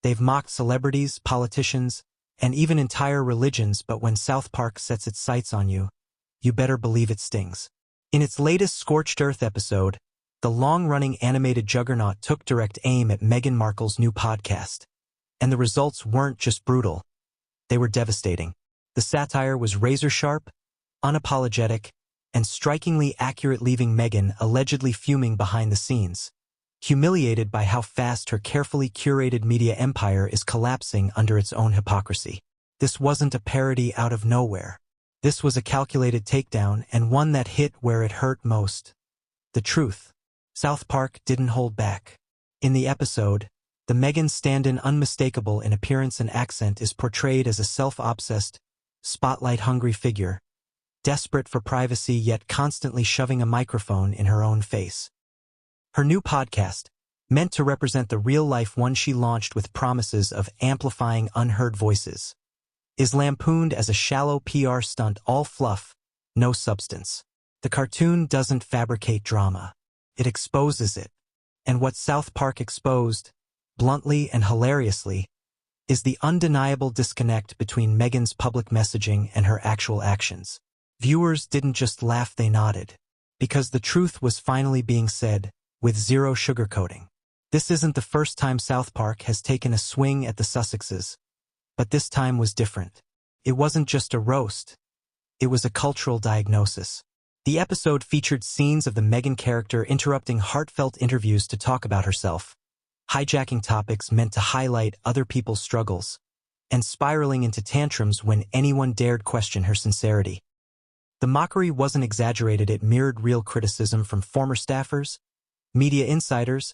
They've mocked celebrities, politicians, and even entire religions, but when South Park sets its sights on you, you better believe it stings. In its latest Scorched Earth episode, the long-running animated juggernaut took direct aim at Meghan Markle's new podcast. And the results weren't just brutal, they were devastating. The satire was razor-sharp, unapologetic, and strikingly accurate, leaving Meghan allegedly fuming behind the scenes, humiliated by how fast her carefully curated media empire is collapsing under its own hypocrisy. This wasn't a parody out of nowhere. This was a calculated takedown, and one that hit where it hurt most. The truth. South Park didn't hold back. In the episode, the Meghan stand-in, unmistakable in appearance and accent, is portrayed as a self-obsessed, spotlight-hungry figure, desperate for privacy yet constantly shoving a microphone in her own face. Her new podcast, meant to represent the real-life one she launched with promises of amplifying unheard voices, is lampooned as a shallow PR stunt, all fluff, no substance. The cartoon doesn't fabricate drama. It exposes it. And what South Park exposed, bluntly and hilariously, is the undeniable disconnect between Meghan's public messaging and her actual actions. Viewers didn't just laugh, they nodded. Because the truth was finally being said, with zero sugarcoating. This isn't the first time South Park has taken a swing at the Sussexes, but this time was different. It wasn't just a roast. It was a cultural diagnosis. The episode featured scenes of the Meghan character interrupting heartfelt interviews to talk about herself, hijacking topics meant to highlight other people's struggles, and spiraling into tantrums when anyone dared question her sincerity. The mockery wasn't exaggerated, it mirrored real criticism from former staffers, media insiders,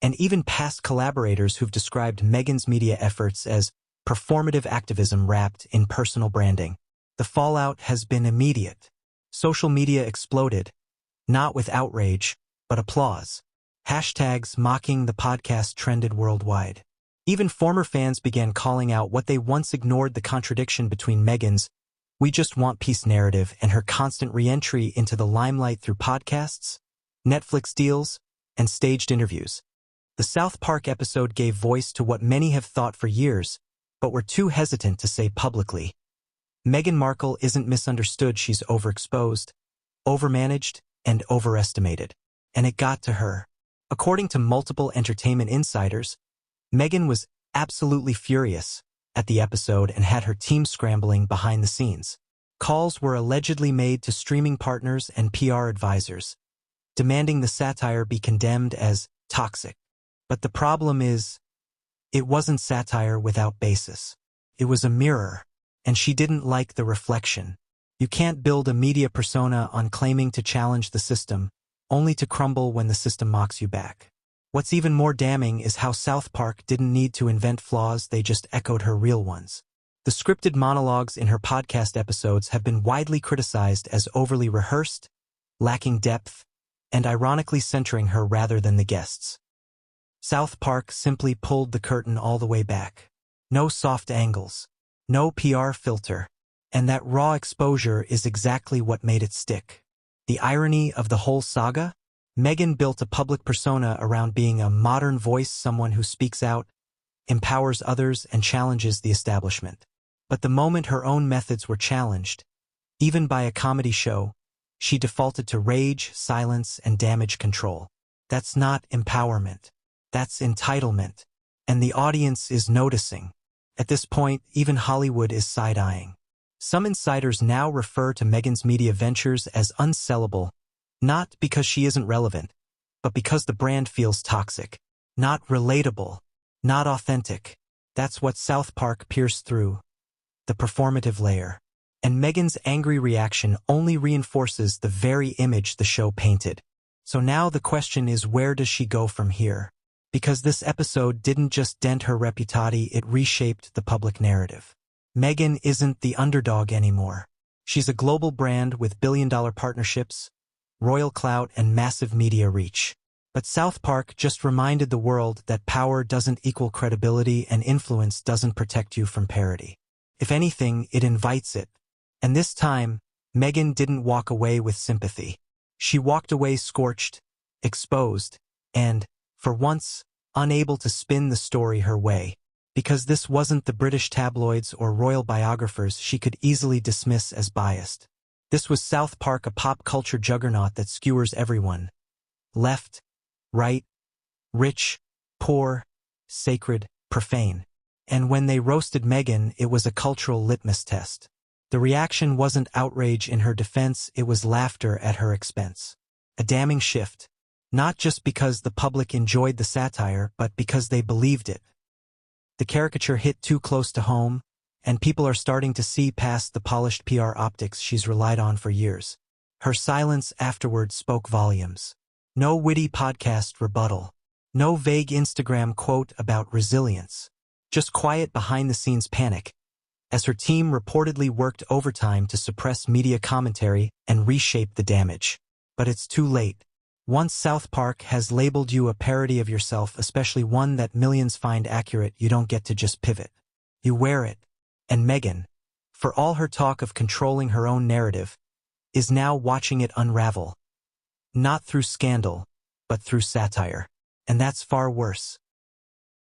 and even past collaborators who've described Meghan's media efforts as performative activism wrapped in personal branding. The fallout has been immediate. Social media exploded, not with outrage, but applause. Hashtags mocking the podcast trended worldwide. Even former fans began calling out what they once ignored: the contradiction between Meghan's "we just want peace" narrative and her constant re-entry into the limelight through podcasts, Netflix deals, and staged interviews. The South Park episode gave voice to what many have thought for years, but were too hesitant to say publicly. Meghan Markle isn't misunderstood, she's overexposed, overmanaged, and overestimated. And it got to her. According to multiple entertainment insiders, Meghan was absolutely furious at the episode and had her team scrambling behind the scenes. Calls were allegedly made to streaming partners and PR advisors, demanding the satire be condemned as toxic. But the problem is, it wasn't satire without basis. It was a mirror, and she didn't like the reflection. You can't build a media persona on claiming to challenge the system, only to crumble when the system mocks you back. What's even more damning is how South Park didn't need to invent flaws, they just echoed her real ones. The scripted monologues in her podcast episodes have been widely criticized as overly rehearsed, lacking depth, and ironically centering her rather than the guests. South Park simply pulled the curtain all the way back. No soft angles, no PR filter, and that raw exposure is exactly what made it stick. The irony of the whole saga? Meghan built a public persona around being a modern voice, someone who speaks out, empowers others, and challenges the establishment. But the moment her own methods were challenged, even by a comedy show, she defaulted to rage, silence, and damage control. That's not empowerment. That's entitlement. And the audience is noticing. At this point, even Hollywood is side-eyeing. Some insiders now refer to Meghan's media ventures as unsellable, not because she isn't relevant, but because the brand feels toxic, not relatable, not authentic. That's what South Park pierced through, the performative layer. And Meghan's angry reaction only reinforces the very image the show painted. So now the question is, where does she go from here? Because this episode didn't just dent her reputation, it reshaped the public narrative. Meghan isn't the underdog anymore. She's a global brand with billion-dollar partnerships, royal clout, and massive media reach. But South Park just reminded the world that power doesn't equal credibility and influence doesn't protect you from parody. If anything, it invites it. And this time, Meghan didn't walk away with sympathy. She walked away scorched, exposed, and, for once, unable to spin the story her way. Because this wasn't the British tabloids or royal biographers she could easily dismiss as biased. This was South Park, a pop culture juggernaut that skewers everyone. Left, right, rich, poor, sacred, profane. And when they roasted Meghan, it was a cultural litmus test. The reaction wasn't outrage in her defense, it was laughter at her expense. A damning shift. Not just because the public enjoyed the satire, but because they believed it. The caricature hit too close to home, and people are starting to see past the polished PR optics she's relied on for years. Her silence afterward spoke volumes. No witty podcast rebuttal. No vague Instagram quote about resilience. Just quiet behind-the-scenes panic, as her team reportedly worked overtime to suppress media commentary and reshape the damage. But it's too late. Once South Park has labeled you a parody of yourself, especially one that millions find accurate, you don't get to just pivot. You wear it. And Meghan, for all her talk of controlling her own narrative, is now watching it unravel. Not through scandal, but through satire. And that's far worse.